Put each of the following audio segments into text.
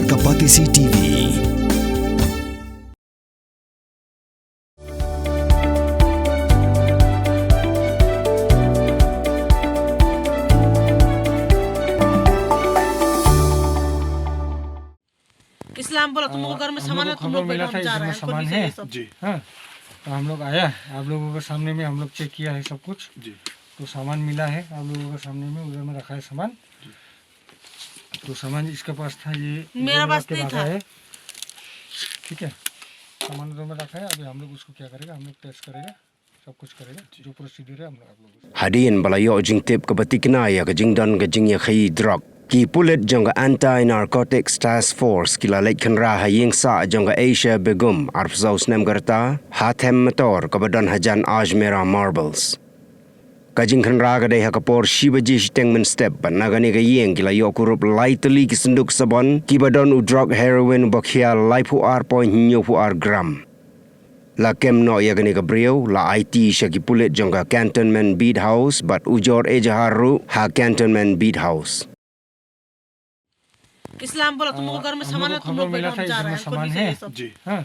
Kapatisi TV. इस्लाम बोला तुम लोग घर में सामान है, तुम लोग मिला था जा रहे इसमें हैं सामान है जी हाँ। तो हम लोग आया, आप लोगों के सामने में हम लोग चेक किया है सब कुछ। जी तो सामान मिला है आप लोगों के सामने में, उधर में रखा है सामान। तो सामान इसके पास था, ये मेरा इधर पास रख के नहीं भागा था। है। ठीक है, सामान उधर में रखा है। अभी हम लोग उसको क्या करेगा, हम लोग टेस्ट करेगा, सब कुछ करेगा, जो प्रोसीजर है हम लोग आप लोगों से। Hadian balayo jing tip kabatikna ya kajing don kajing ya khai drug. Ki pulit jonga anti-narcotics task force kila lek kanra haying sa jonga Asia Begum arfzaus nem garta hatem motor kabadon hajan Ajmera Marbles. Kajing kanra kadai hakapor shibaji tengmen step banagani kayeng kila yo kurup lightly kisenduk sabon kibadon u drug heroin bakhia laipu ar point nyopu ar gram. La kemno yagani Gabriel la IT shaki pulit jonga Cantonment Beat House but ujor ejaharu ha Cantonment Beat House. इस्लाम बोला तुम लोग घर में सामान है, तुम लोग मिला था जा रहे इसमें हैं सामान है जी हाँ।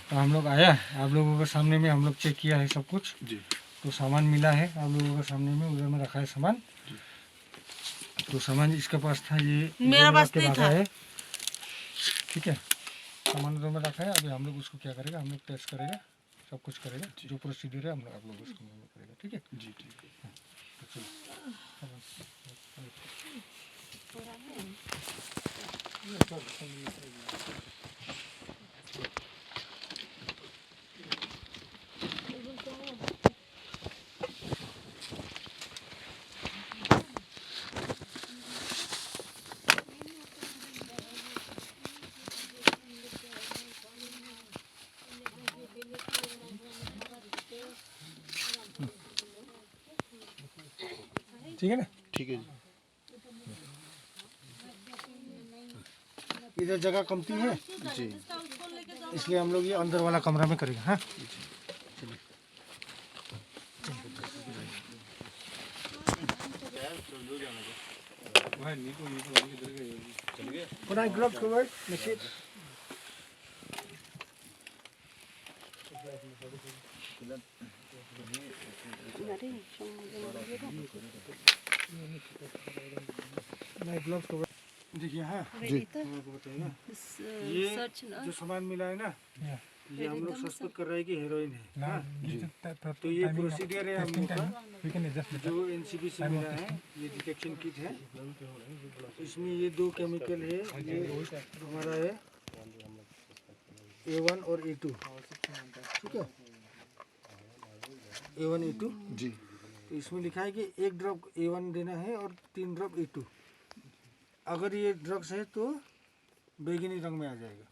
तो हम लोग आया, आप लोगों के सामने में हम लोग चेक किया है सब कुछ। जी तो सामान मिला है आप लोगों के सामने में, उधर में रखा है सामान। तो सामान इसके पास था, ये मेरा इधर पास रख के नहीं भागा था। है। ठीक है, सामान उधर में रखा है। अभी हम लोग उसको क्या करेगा, हम लोग टेस्ट करेगा, सब कुछ करेगा, जो प्रोसीजर है हम लोग आप लोग उसको करेगा। ठीक है जी ठीक है। तो चलो। ठीक है ना, ठीक है जी। इधर जगह कमती है जी इसलिए हम लोग ये अंदर वाला कमरा में करेंगे। हाँ When I gloves covered, machine. My gloves covered. देखिए हाँ जी आपको बताइए ना, ये जो सामान मिला है ना, ये हम लोग सस्पेक्ट कर रहे हैं कि हेरोइन है। हाँ तो ये प्रोसीजर है हम लोग का, जो एनसीबी से मिला है, ये डिटेक्शन किट है। इसमें ये दो केमिकल है, ये हमारा है A1 और A2। ठीक है, A1 A2 जी तो इसमें लिखा है कि एक ड्रॉप A1 देना है और 3 ड्रॉप A2। अगर ये ड्रग्स है तो बैगनी रंग में आ जाएगा।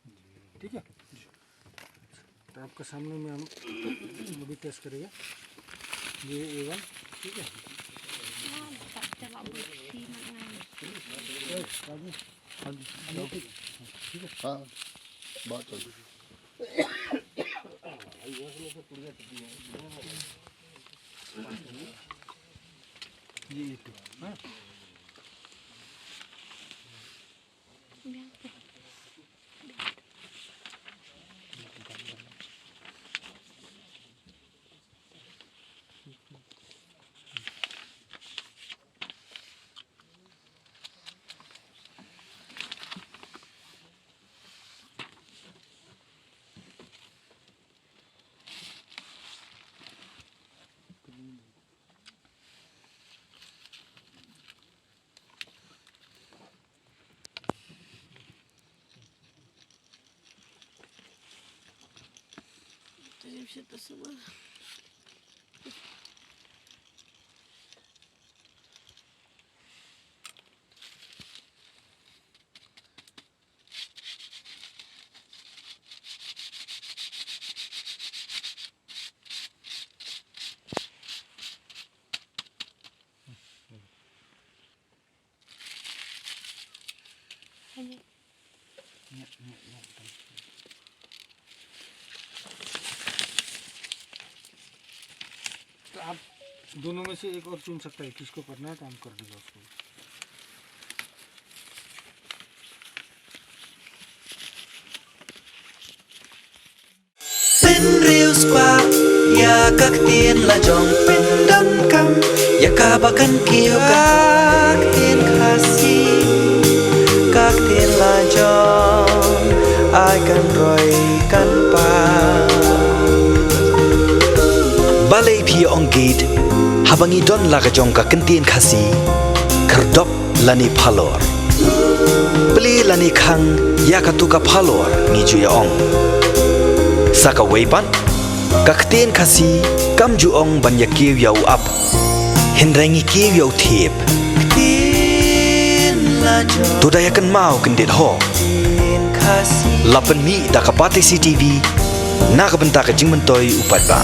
ठीक है, तो आपका सामने में हम अभी टेस्ट करेगा। ये A1। ठीक है, हाँ बात चल रही ये A2। हाँ तो आप दोनों में से एक और चुन सकता है, किसको करना है तो हम कर देगा उसको। qua ya các tiên là dòng pin đâm cam ya cả ba căn kiêu các tiên khá si các tiên là dòng ai cần rồi cần pa balai phi ong gate habangi don la ka jong ka kan tiên khá si kardop lani phalor beli lani khang ya ka tu ka phalor ni ju ya ong saka weipan kakten khasi kam ju ong ban ya kiu yau up hinrangi kiu yau thep tu da yakan mau kan det ho lapan mi da ka pati CCTV na ka benta ka jingman toy upat ba